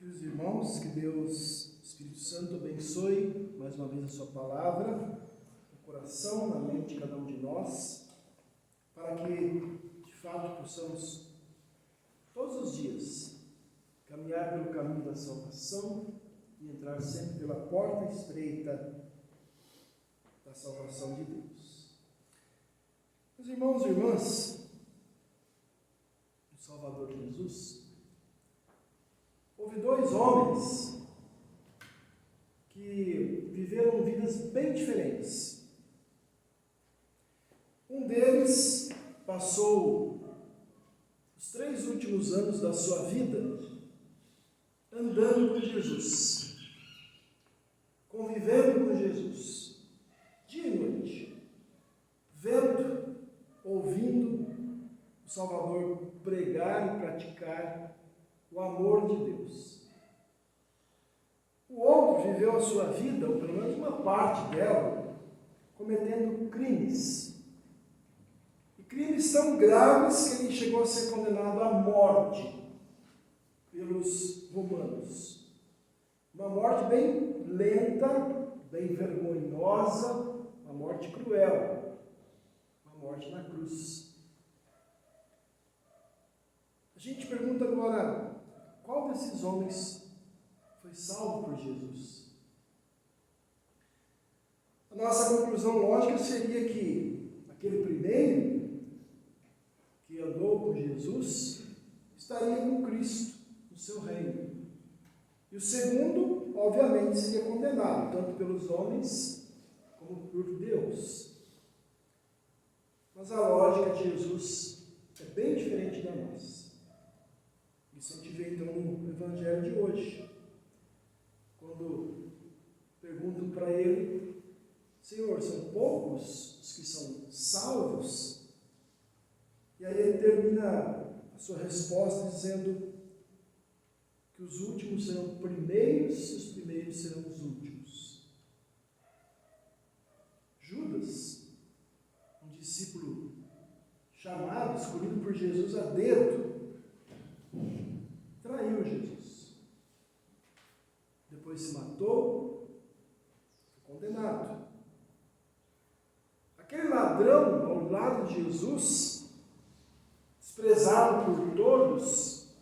Queridos irmãos, que Deus, Espírito Santo, abençoe mais uma vez a sua palavra, no coração, na mente de cada um de nós, para que, de fato, possamos, todos os dias, caminhar pelo caminho da salvação e entrar sempre pela porta estreita da salvação de Deus. Meus irmãos e irmãs, o Salvador Jesus, houve dois homens que viveram vidas bem diferentes. Um deles passou os 3 últimos anos da sua vida andando com Jesus, convivendo com Jesus, dia e noite, vendo, ouvindo o Salvador pregar e praticar o amor de Deus. O outro viveu a sua vida, ou pelo menos uma parte dela, cometendo crimes. E crimes tão graves que ele chegou a ser condenado à morte pelos romanos. Uma morte bem lenta, bem vergonhosa, uma morte cruel, uma morte na cruz. A gente pergunta agora, qual desses homens foi salvo por Jesus? A nossa conclusão lógica seria que aquele primeiro, que andou com Jesus, estaria com Cristo no seu reino. E o segundo, obviamente, seria condenado, tanto pelos homens como por Deus. Mas a lógica de Jesus é bem diferente da nossa. Isso a gente vê então no Evangelho de hoje. Quando perguntam para ele, Senhor, são poucos os que são salvos? E aí ele termina a sua resposta dizendo que os últimos serão primeiros e os primeiros serão os últimos. Judas, um discípulo chamado, escolhido por Jesus a dedo, traiu Jesus. Depois se matou, foi condenado. Aquele ladrão ao lado de Jesus, desprezado por todos,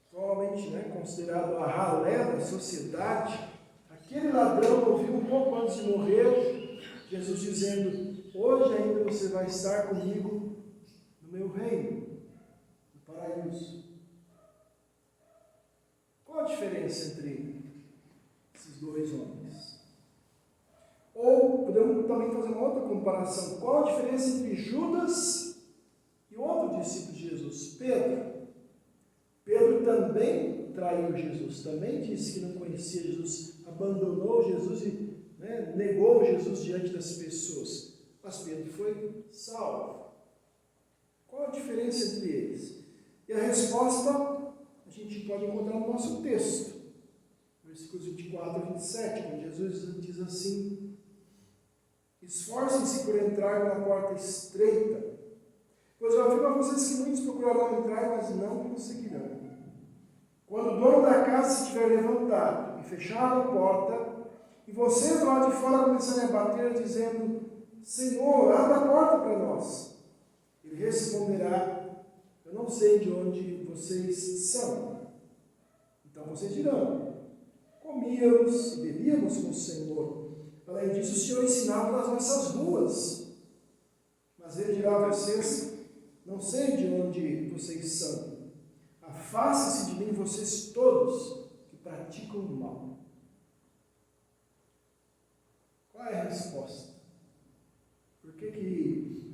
provavelmente considerado a ralé da sociedade, aquele ladrão ouviu um pouco antes de morrer, Jesus dizendo, hoje ainda você vai estar comigo no meu reino, no paraíso. Qual a diferença entre esses dois homens? Ou podemos também fazer uma outra comparação. Qual a diferença entre Judas e o outro discípulo de Jesus, Pedro? Pedro também traiu Jesus, também disse que não conhecia Jesus, abandonou Jesus e negou Jesus diante das pessoas. Mas Pedro foi salvo. Qual a diferença entre eles? E a resposta a gente pode encontrar no nosso texto, versículos 24 a 27, quando Jesus diz assim, esforcem-se por entrar na porta estreita, pois eu afirmo a vocês que muitos procurarão entrar, mas não conseguirão. Quando o dono da casa se tiver levantado e fechado a porta, e vocês do lado de fora começarem a bater, dizendo, Senhor, abra a porta para nós, ele responderá, eu não sei de onde vocês são. Então vocês dirão, comíamos e bebíamos com o Senhor. Além disso, o Senhor ensinava nas nossas ruas. Mas ele dirá a vocês, não sei de onde vocês são. Afastem-se de mim, vocês todos que praticam o mal. Qual é a resposta? Por que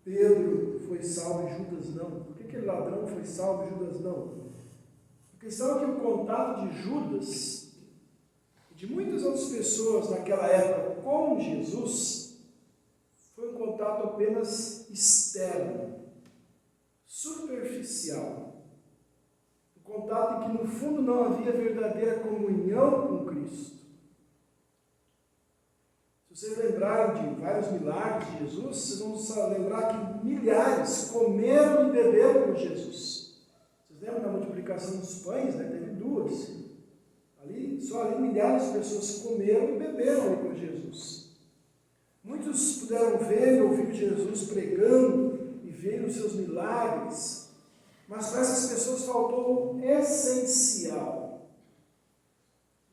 Pedro foi salvo e Judas não? Por que aquele ladrão foi salvo e Judas não? A questão é que o contato de Judas e de muitas outras pessoas naquela época com Jesus foi um contato apenas externo, superficial. Um contato em que no fundo não havia verdadeira comunhão com Cristo. Se vocês lembrarem de vários milagres de Jesus, vocês vão lembrar que milhares comeram e beberam com Jesus. Vocês Vocês lembram da multiplicação dos pães, né? Teve duas. Só ali milhares de pessoas comeram e beberam ali com Jesus. Muitos puderam ver e ouvir Jesus pregando e ver os seus milagres, mas para essas pessoas faltou o essencial.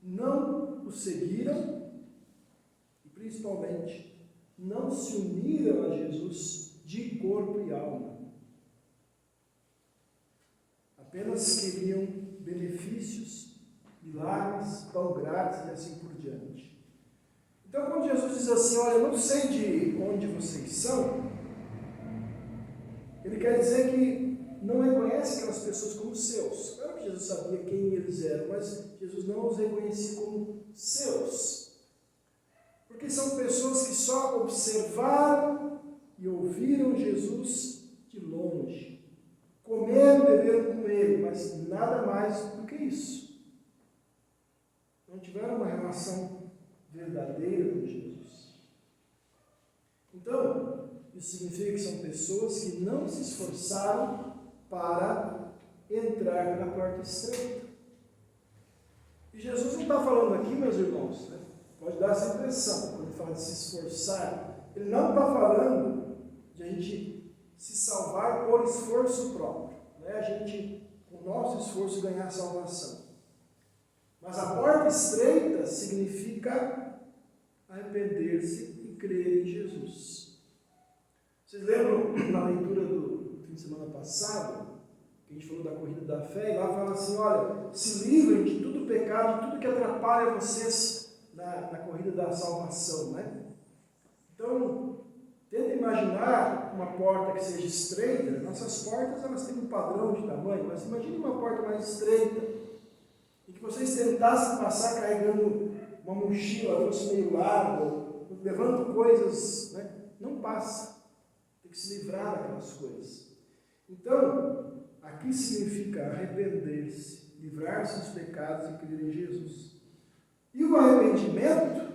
Não o seguiram e, principalmente, não se uniram a Jesus de corpo e alma. Apenas queriam benefícios, milagres, pão grátis e assim por diante. Então, quando Jesus diz assim, olha, eu não sei de onde vocês são, ele quer dizer que não reconhece aquelas pessoas como seus. Claro que Jesus sabia quem eles eram, mas Jesus não os reconhecia como seus. Porque são pessoas que só observaram e ouviram Jesus de longe. Comeram e beberam com ele, mas nada mais do que isso. Não tiveram uma relação verdadeira com Jesus. Então, isso significa que são pessoas que não se esforçaram para entrar pela porta estreita. E Jesus não está falando aqui, meus irmãos, né? Pode dar essa impressão, quando ele fala de se esforçar, ele não está falando de a gente se salvar por esforço próprio, né? A gente, com o nosso esforço, ganhar a salvação. Mas a porta estreita significa arrepender-se e crer em Jesus. Vocês lembram na leitura do fim de semana passado, que a gente falou da corrida da fé, e lá fala assim, olha, se livrem de todo pecado, de tudo que atrapalha vocês na corrida da salvação, né? Então, tenta imaginar uma porta que seja estreita. Nossas portas, elas têm um padrão de tamanho, mas imagine uma porta mais estreita, e que vocês tentassem passar carregando uma mochila, fosse meio largo, levando coisas, né? Não passa. Tem que se livrar daquelas coisas. Então, aqui significa arrepender-se, livrar-se dos pecados e crer em Jesus. E o arrependimento,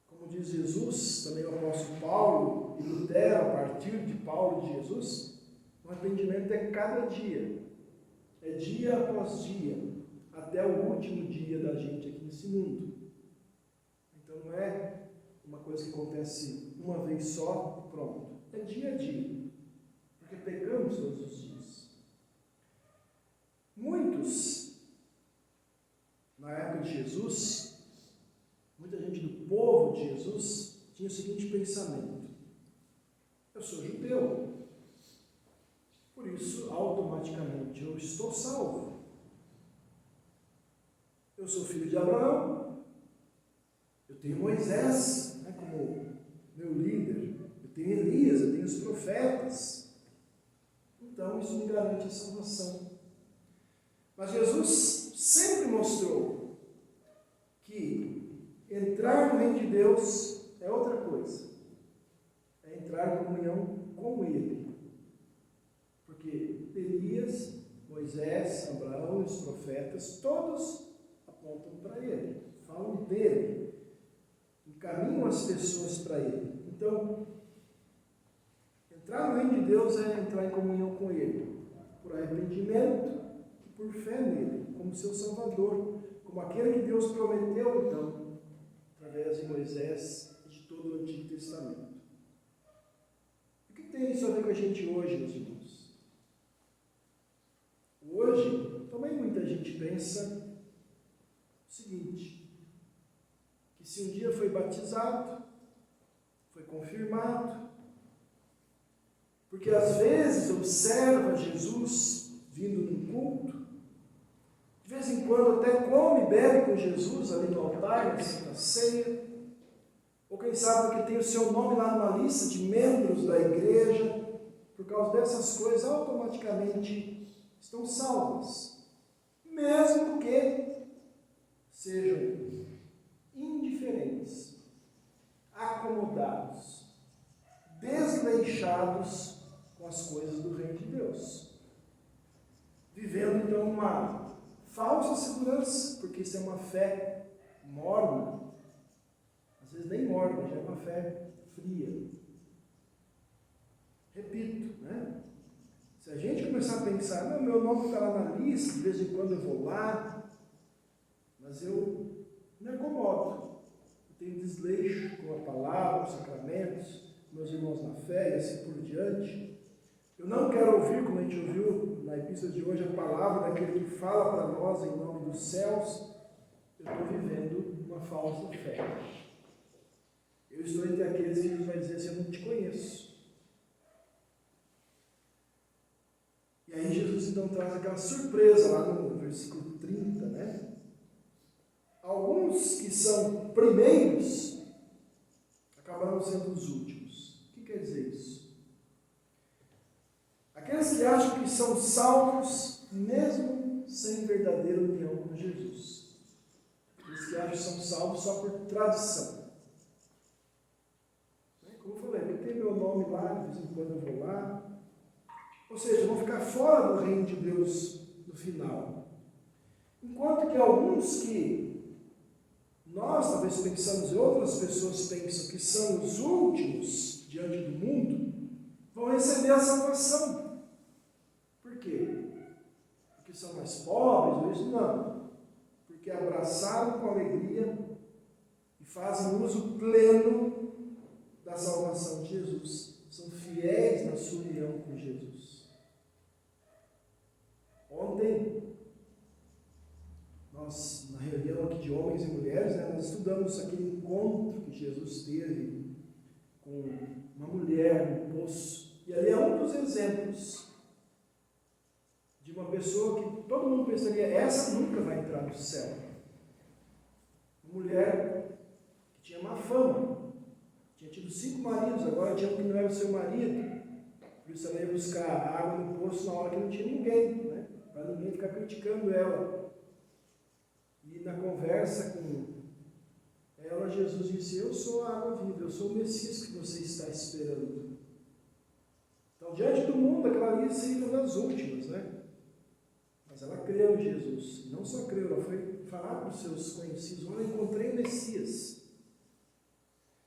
como diz Jesus, também o apóstolo Paulo e Lutero, a partir de Paulo e de Jesus, o arrependimento é cada dia, é dia após dia, até o último dia da gente aqui nesse mundo. Então não é uma coisa que acontece uma vez só e pronto, é dia a dia, porque pecamos todos os dias. Muitos, na época de Jesus, muita gente do povo de Jesus tinha o seguinte pensamento: eu sou judeu, por isso automaticamente eu estou salvo. Eu sou filho de Abraão, eu tenho Moisés, né, como meu líder, eu tenho Elias, eu tenho os profetas, então isso me garante a salvação. Mas Jesus sempre mostrou que entrar no reino de Deus é outra coisa, é entrar em comunhão com Ele, porque Elias, Moisés, Abraão e os profetas, todos apontam para Ele, falam dele, encaminham as pessoas para Ele. Então, entrar no reino de Deus é entrar em comunhão com Ele, por arrependimento e por fé nele, como seu Salvador, como aquele que Deus prometeu, então, através de Moisés e de todo o Antigo Testamento. O que tem isso a ver com a gente hoje, meus irmãos? Hoje, também muita gente pensa o seguinte, que se um dia foi batizado, foi confirmado, porque às vezes observa Jesus vindo num culto, de vez em quando até come e bebe com Jesus ali no altar, na Santa Ceia, ou quem sabe porque tem o seu nome lá numa lista de membros da igreja, por causa dessas coisas automaticamente estão salvas, mesmo que sejam indiferentes, acomodados, desleixados com as coisas do reino de Deus, vivendo então uma falsa segurança, porque isso é uma fé morna, às vezes nem morna, já é uma fé fria. Repito, né? Se Se a gente começar a pensar, não, meu nome está lá na lista, de vez em quando eu vou lá, mas eu me acomodo, eu tenho desleixo com a palavra, os sacramentos, meus irmãos na fé e assim por diante. Eu não quero ouvir, como a gente ouviu na epístola de hoje, a palavra daquele que fala para nós em nome dos céus. Eu estou vivendo uma falsa fé. Eu estou entre aqueles que Jesus vai dizer assim, eu não te conheço. E aí Jesus então traz aquela surpresa lá no versículo 30, né? Alguns que são primeiros acabaram sendo os últimos. O que quer dizer isso? Aqueles que acham que são salvos mesmo sem verdadeira união com Jesus. Aqueles que acham que são salvos só por tradição. Como eu falei, eu tenho meu nome lá, de vez em quando eu vou lá. Ou seja, vão ficar fora do reino de Deus no final. Enquanto que alguns que nós talvez pensamos e outras pessoas pensam que são os últimos diante do mundo, vão receber a salvação. Por quê? Porque são mais pobres ou isso? Não. Porque abraçaram com alegria e fazem uso pleno da salvação de Jesus. São fiéis na sua união com Jesus. Ontem, nós, na reunião aqui de homens e mulheres, nós estudamos aquele encontro que Jesus teve com uma mulher no poço. E ali é um dos exemplos de uma pessoa que todo mundo pensaria, essa nunca vai entrar no céu. Uma mulher que tinha má fama, tinha tido 5 maridos, agora tinha um que não era o seu marido, por isso ela ia buscar água no poço na hora que não tinha ninguém, né? Para ninguém ficar criticando ela. E na conversa com ela, Jesus disse, eu sou a água viva, eu sou o Messias que você está esperando. Então, diante do mundo, aquela ali seria uma das últimas, né? Mas ela creu em Jesus. Não só creu, ela foi falar para os seus conhecidos, olha, encontrei o Messias.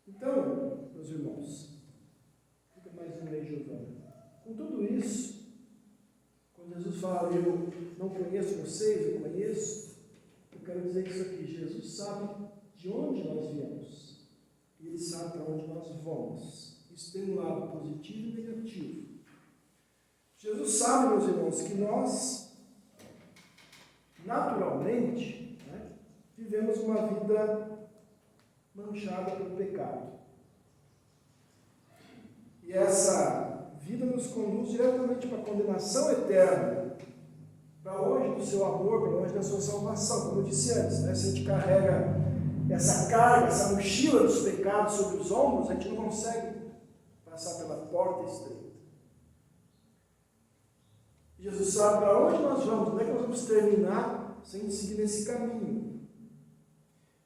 Então, meus irmãos, fica mais um aí, Giovana. Com tudo isso, quando Jesus fala, eu não conheço vocês, eu conheço, eu quero dizer isso aqui, Jesus sabe de onde nós viemos, e Ele sabe para onde nós vamos. Isso tem um lado positivo e negativo. Jesus sabe, meus irmãos, que nós, naturalmente, né, vivemos uma vida manchada pelo pecado. E essa vida nos conduz diretamente para a condenação eterna, para longe do seu amor, para longe da sua salvação, como eu disse antes, né? Se a gente carrega essa carga, essa mochila dos pecados sobre os ombros, a gente não consegue passar pela porta estreita. Jesus sabe para onde nós vamos, onde é que nós vamos terminar sem seguir nesse caminho.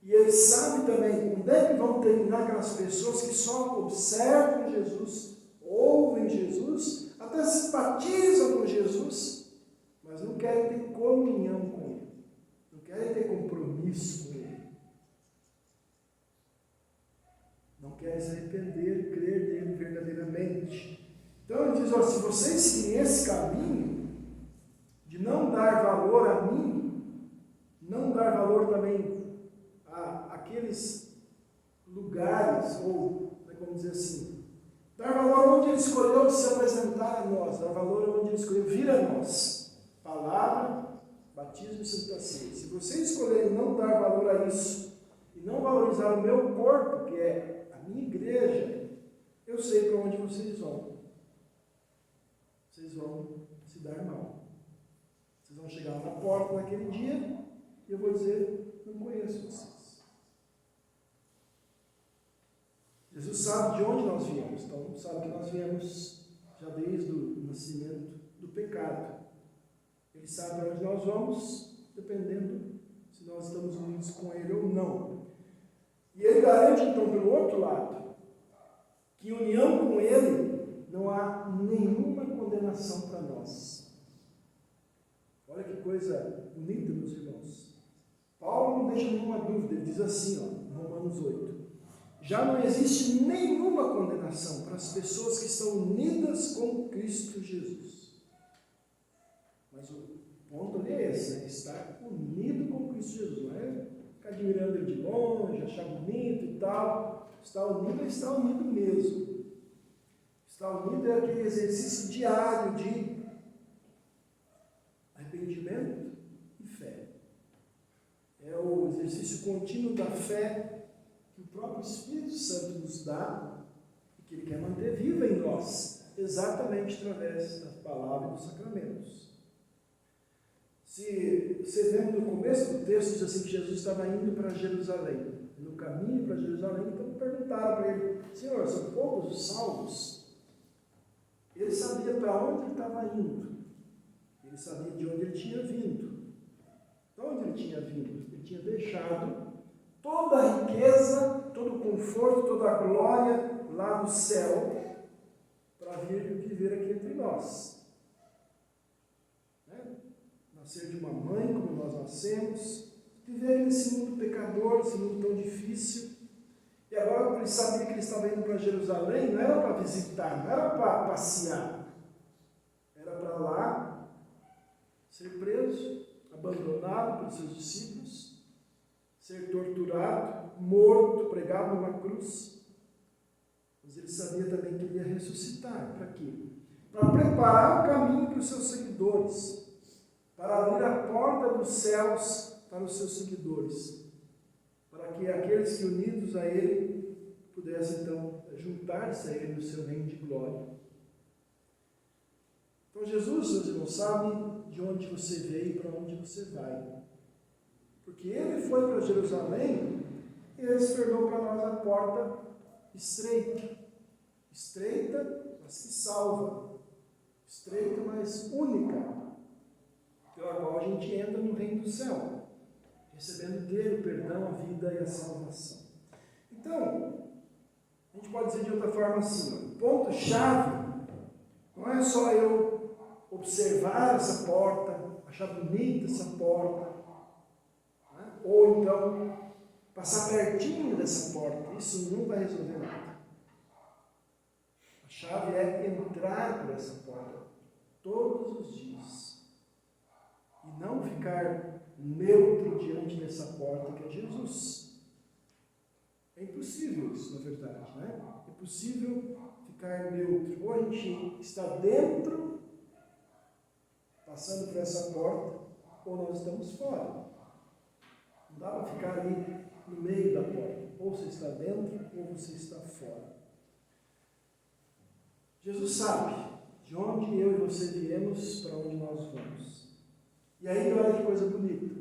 E Ele sabe também onde é que vão terminar aquelas pessoas que só observam Jesus, ouvem Jesus, até simpatizam com Jesus, mas não querem ter comunhão com Ele, não querem ter compromisso com Ele, não querem se arrepender e crer nele verdadeiramente. Então Ele diz, se vocês seguirem esse caminho de não dar valor a mim, não dar valor também àqueles lugares, ou, vamos dizer assim, dar valor onde Ele escolheu se apresentar a nós, dar valor onde Ele escolheu vir a nós. Palavra, batismo e santa ceia. Se vocês escolherem não dar valor a isso, e não valorizar o meu corpo, que é a minha igreja, eu sei para onde vocês vão. Vocês vão se dar mal. Vocês vão chegar na porta naquele dia, e eu vou dizer, não conheço vocês. Jesus sabe de onde nós viemos, então sabe que nós viemos já desde o nascimento do pecado. Ele sabe para onde nós vamos, dependendo se nós estamos unidos com Ele ou não. E Ele garante, então, pelo outro lado, que união com Ele não há nenhuma condenação para nós. Olha que coisa bonita, meus irmãos. Paulo não deixa nenhuma dúvida, ele diz assim, em Romanos 8. Já não existe nenhuma condenação para as pessoas que estão unidas com Cristo Jesus. Mas o ponto ali é esse, né? Estar unido com Cristo Jesus, não é ficar admirando ele de longe, achar bonito e tal. Estar unido mesmo. Estar unido é aquele exercício diário de arrependimento e fé. É o exercício contínuo da fé que o próprio Espírito Santo nos dá e que Ele quer manter viva em nós, exatamente através da palavra e dos sacramentos. Se vocês lembram no começo do texto, diz assim que Jesus estava indo para Jerusalém. No caminho para Jerusalém, então perguntaram para ele: Senhor, são poucos os salvos? Ele sabia para onde ele estava indo. Ele sabia de onde ele tinha vindo. De onde ele tinha vindo? Ele tinha deixado toda a riqueza, todo o conforto, toda a glória lá do céu para vir viver aqui entre nós. Né? Nascer de uma mãe como nós nascemos, viver nesse mundo pecador, esse mundo tão difícil. E agora ele sabia que ele estava indo para Jerusalém, não era para visitar, não era para passear. Era para lá ser preso, abandonado pelos seus discípulos, ser torturado, morto, pregado numa cruz. Mas ele sabia também que ele ia ressuscitar. Para quê? Para preparar o caminho para os seus seguidores, para abrir a porta dos céus para os seus seguidores, para que aqueles que unidos a ele pudessem então juntar-se a ele no seu reino de glória. Então Jesus, meus irmãos, sabe de onde você veio e para onde você vai. Porque ele foi para Jerusalém e ele se tornou para nós a porta estreita. Estreita, mas que salva. Estreita, mas única. Pela qual a gente entra no reino do céu, recebendo dele o perdão, a vida e a salvação. Então, a gente pode dizer de outra forma assim: o ponto-chave não é só eu observar essa porta, achar bonita essa porta, né? Ou então passar pertinho dessa porta. Isso não vai resolver nada. A chave é entrar por essa porta todos os dias e não ficar neutro diante dessa porta que é Jesus. É impossível isso, na verdade, né? É impossível ficar neutro. Ou a gente está dentro, passando por essa porta, ou nós estamos fora. Não dá para ficar ali no meio da porta. Ou você está dentro, ou você está fora. Jesus sabe de onde eu e você viemos, para onde nós vamos. E aí, olha que coisa bonita.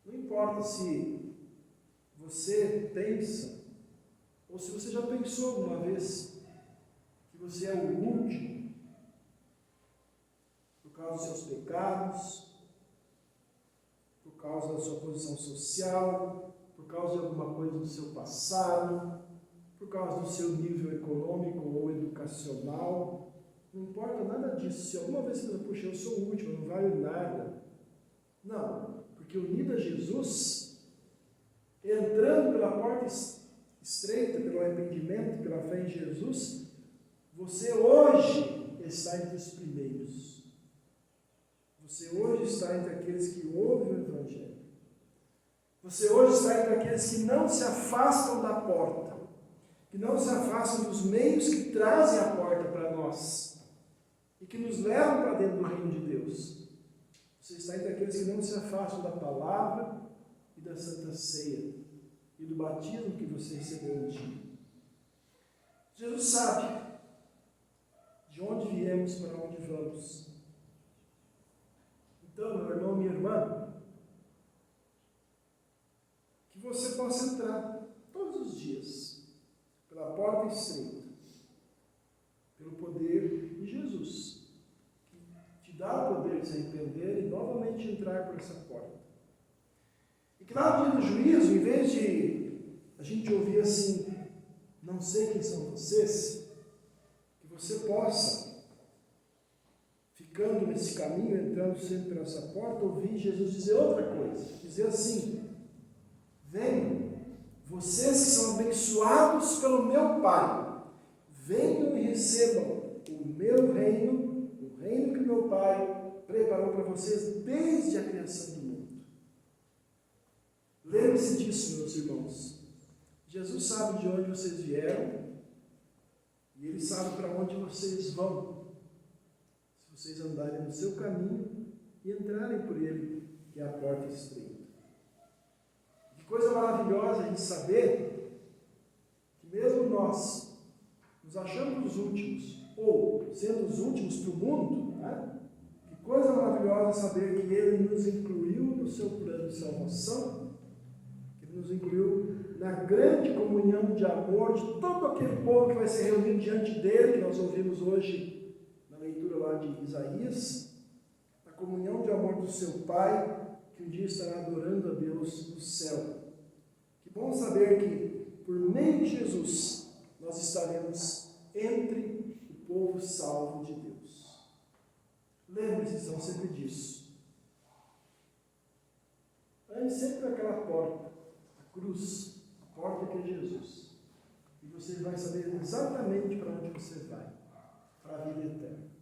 Não importa se você pensa, ou se você já pensou alguma vez, que você é o último, por causa dos seus pecados, por causa da sua posição social, por causa de alguma coisa do seu passado, por causa do seu nível econômico ou educacional. Não importa nada disso. Se alguma vez você pensa: puxa, eu sou o último, eu não valho nada. Não, porque unido a Jesus, entrando pela porta estreita, pelo arrependimento, pela fé em Jesus, você hoje está entre os primeiros. Você hoje está entre aqueles que ouvem o Evangelho. Você hoje está entre aqueles que não se afastam da porta, que não se afastam dos meios que trazem a porta para nós e que nos levam para dentro do reino de Deus. Você está entre aqueles que não se afastam da palavra e da Santa Ceia e do batismo que você recebeu um dia. Jesus sabe de onde viemos, para onde vamos. Então, meu irmão, minha irmã, que você possa entrar todos os dias pela porta estreita, pelo poder de Jesus, que te dá o poder de se arrepender e novamente entrar por essa porta. E que lá no dia do juízo, em vez de a gente ouvir assim: não sei quem são vocês, que você possa, ficando nesse caminho, entrando sempre por essa porta, ouvir Jesus dizer outra coisa, dizer assim: venham, vocês que são abençoados pelo meu Pai, venham e recebam o meu reino, o reino que meu Pai preparou vocês desde a criação do mundo. Lembre-se disso, meus irmãos. Jesus sabe de onde vocês vieram e Ele sabe para onde vocês vão, se vocês andarem no seu caminho e entrarem por Ele, que é a porta estreita. Que coisa maravilhosa a gente saber que mesmo nós nos achamos os últimos, ou sendo os últimos para o mundo, né? Que coisa maravilhosa saber que Ele nos incluiu no seu plano de salvação, que Ele nos incluiu na grande comunhão de amor de todo aquele povo que vai ser reunido diante dele, que nós ouvimos hoje na leitura lá de Isaías, a comunhão de amor do seu Pai, que um dia estará adorando a Deus no céu. Que bom saber que, por meio de Jesus, nós estaremos entre o povo salvo de Deus. Lembre-se, então, sempre disso. Ande sempre naquela porta, a cruz, a porta que é Jesus. E você vai saber exatamente para onde você vai, para a vida eterna.